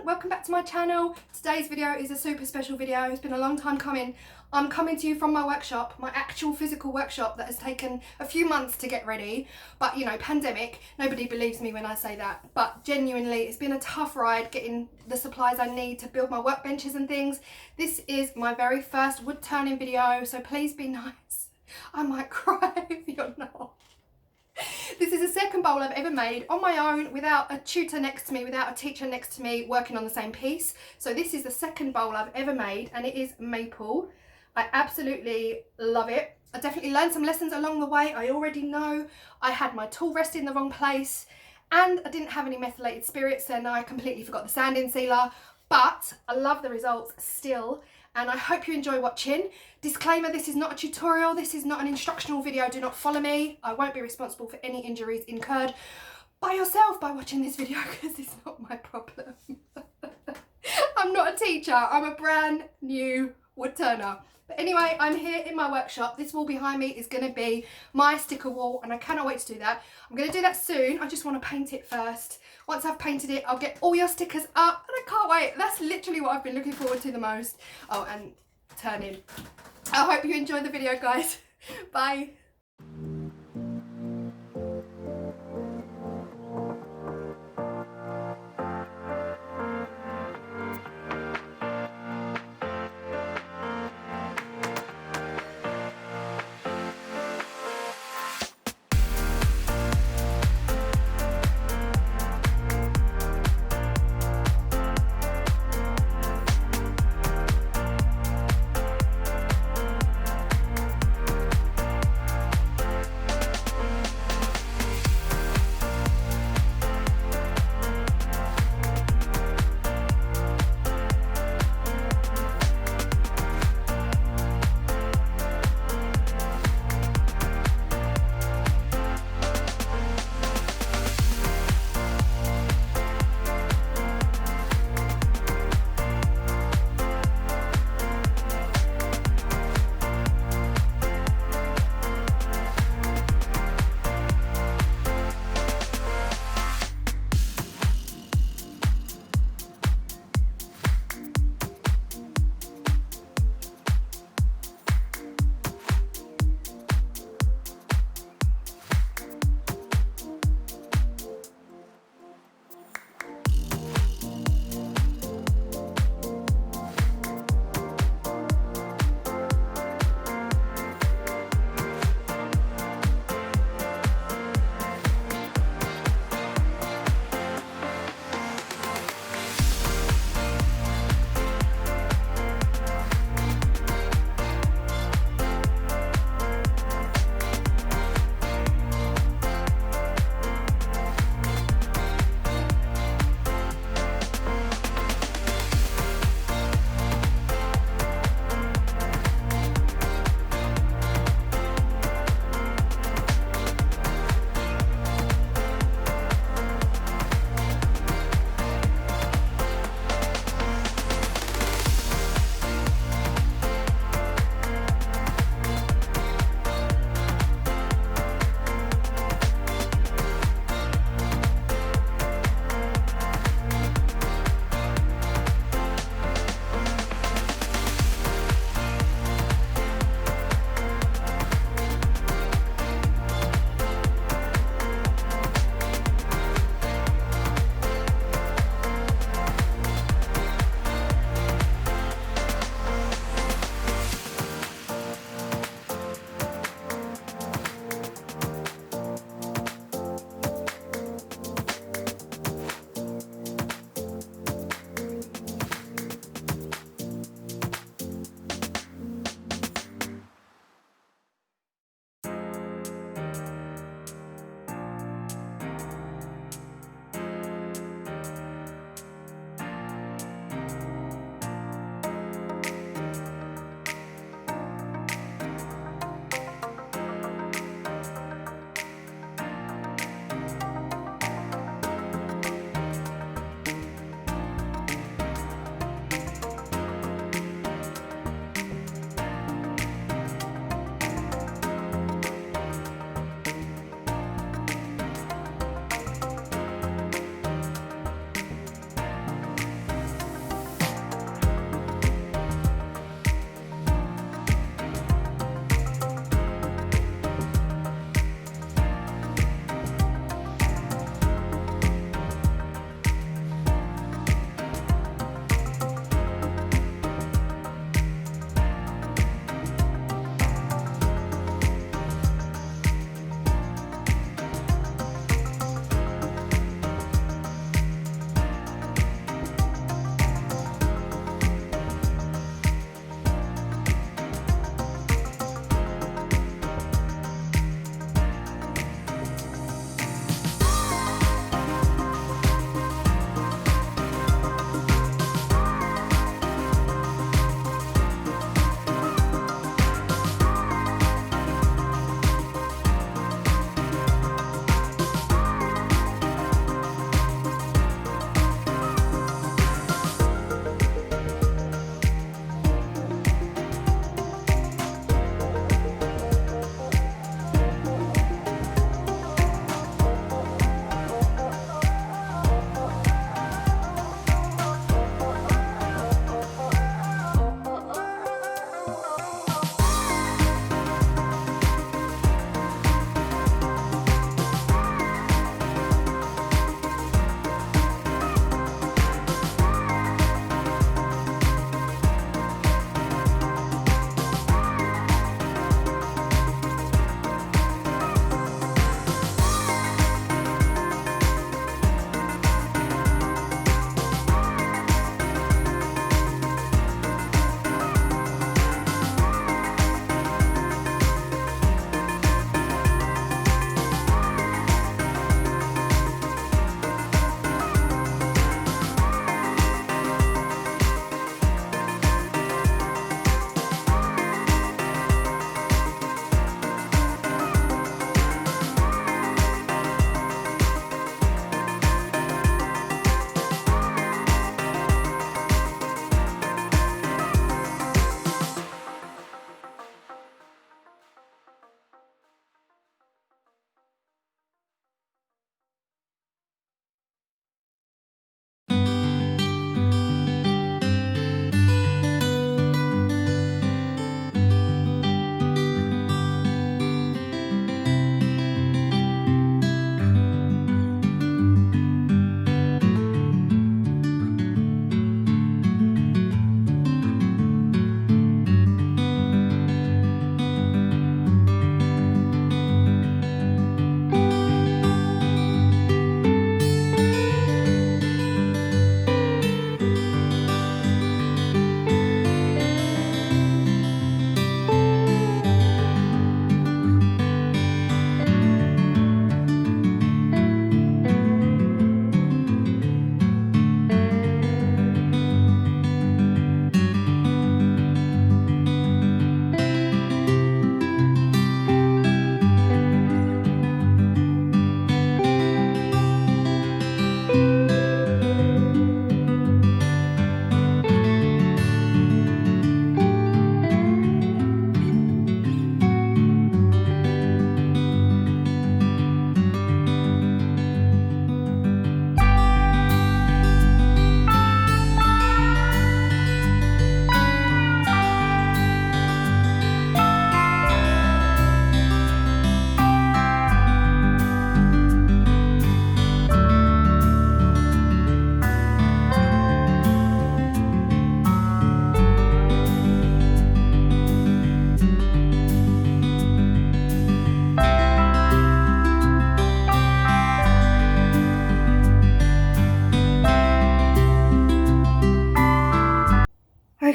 welcome back to my channel. Today's video is a super special video. It's been a long time coming. I'm coming to you from my workshop, my actual physical workshop that has taken a few months to get ready, but you know, pandemic, nobody believes me when I say that, but genuinely it's been a tough ride getting the supplies I need to build my workbenches and things. This is my very first wood turning video, so please be nice. I might cry if you're not. This is the second bowl I've ever made on my own, without a tutor next to me, without a teacher next to me working on the same piece. So this is the second bowl I've ever made, and it is maple. I absolutely love it. I definitely learned some lessons along the way. I already know I had my tool rest in the wrong place, and I didn't have any methylated spirits, and I completely forgot the sanding sealer, but I love the results still. And I hope you enjoy watching. Disclaimer, this is not a tutorial, this is not an instructional video, do not follow me. I won't be responsible for any injuries incurred by yourself by watching this video, because it's not my problem. I'm not a teacher, I'm a brand new wood turner. But anyway, I'm here in my workshop. This wall behind me is going to be my sticker wall, and I cannot wait to do that. I'm going to do that soon. I just want to paint it first. Once I've painted it, I'll get all your stickers up, and I can't wait. That's literally what I've been looking forward to the most. Oh, and turning. I hope you enjoy the video, guys. Bye.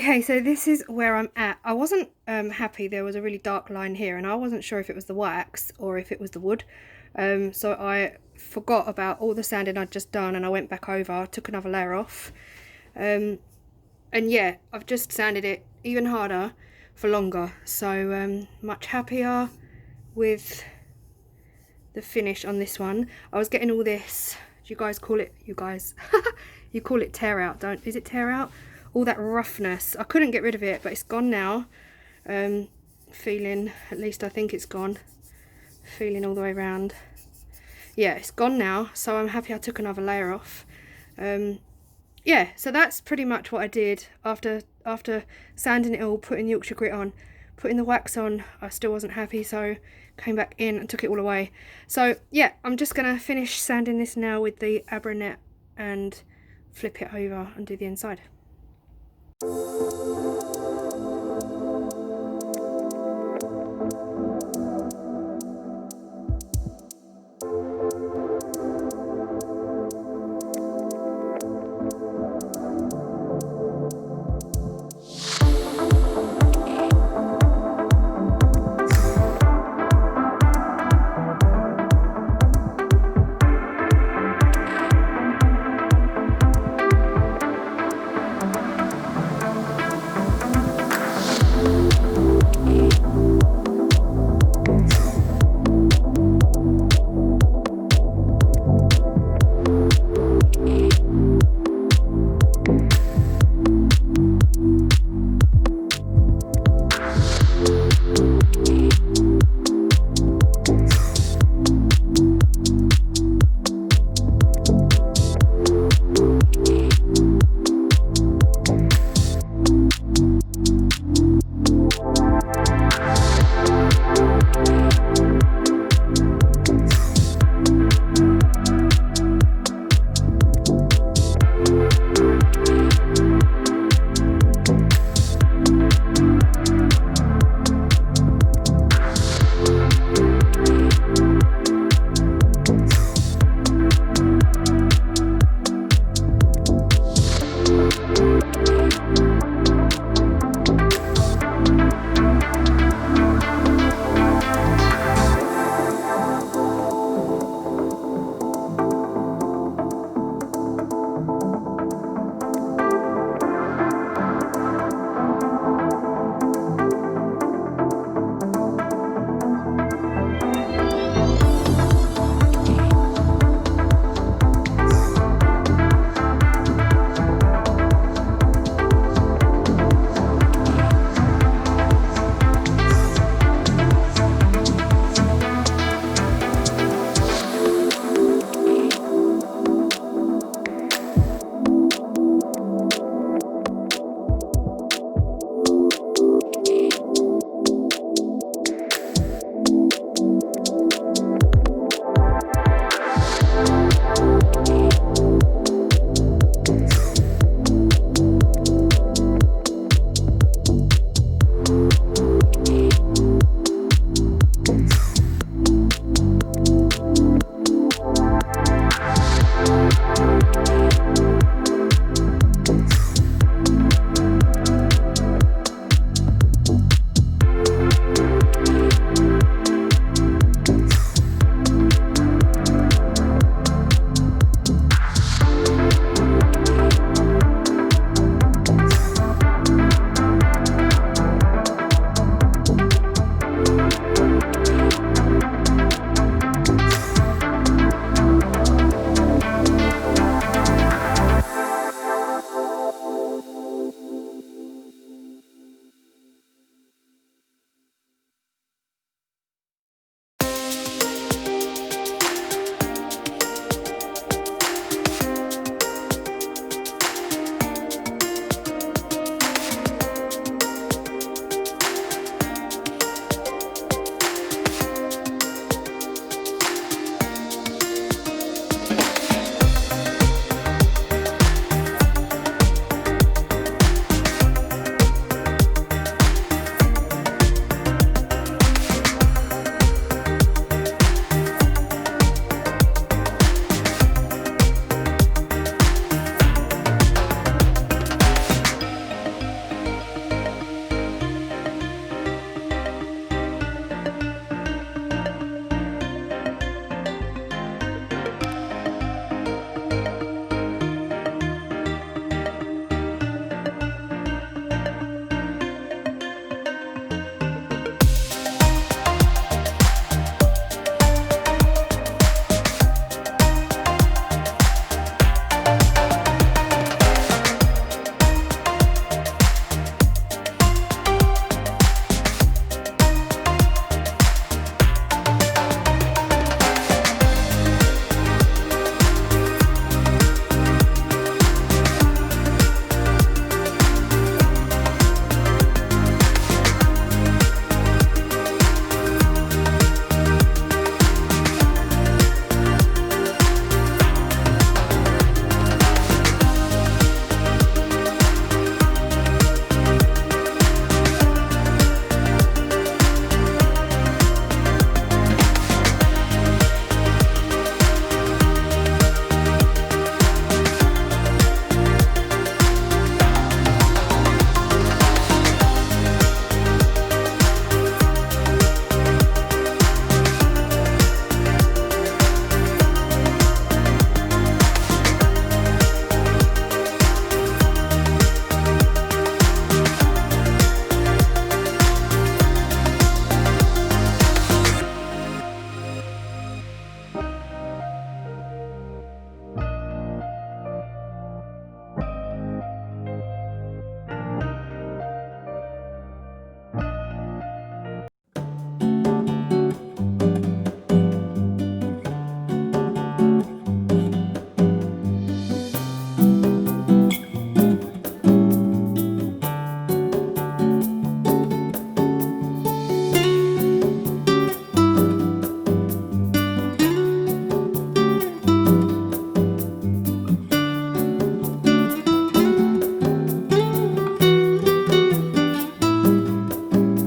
Okay, so this is where I'm at. I wasn't happy. There was a really dark line here, and I wasn't sure if it was the wax or if it was the wood. So I forgot about all the sanding I'd just done, and I went back over, took another layer off. And yeah, I've just sanded it even harder for longer. So much happier with the finish on this one. I was getting all this, do you guys call it, you guys, you call it tear out, don't, is it tear out? All that roughness. I couldn't get rid of it, but it's gone now. Feeling, at least I think it's gone. Feeling all the way around. Yeah, it's gone now, so I'm happy I took another layer off. Yeah, so that's pretty much what I did after sanding it all, putting the Yorkshire grit on, putting the wax on. I still wasn't happy, so came back in and took it all away. So yeah, I'm just gonna finish sanding this now with the Abranet and flip it over and do the inside.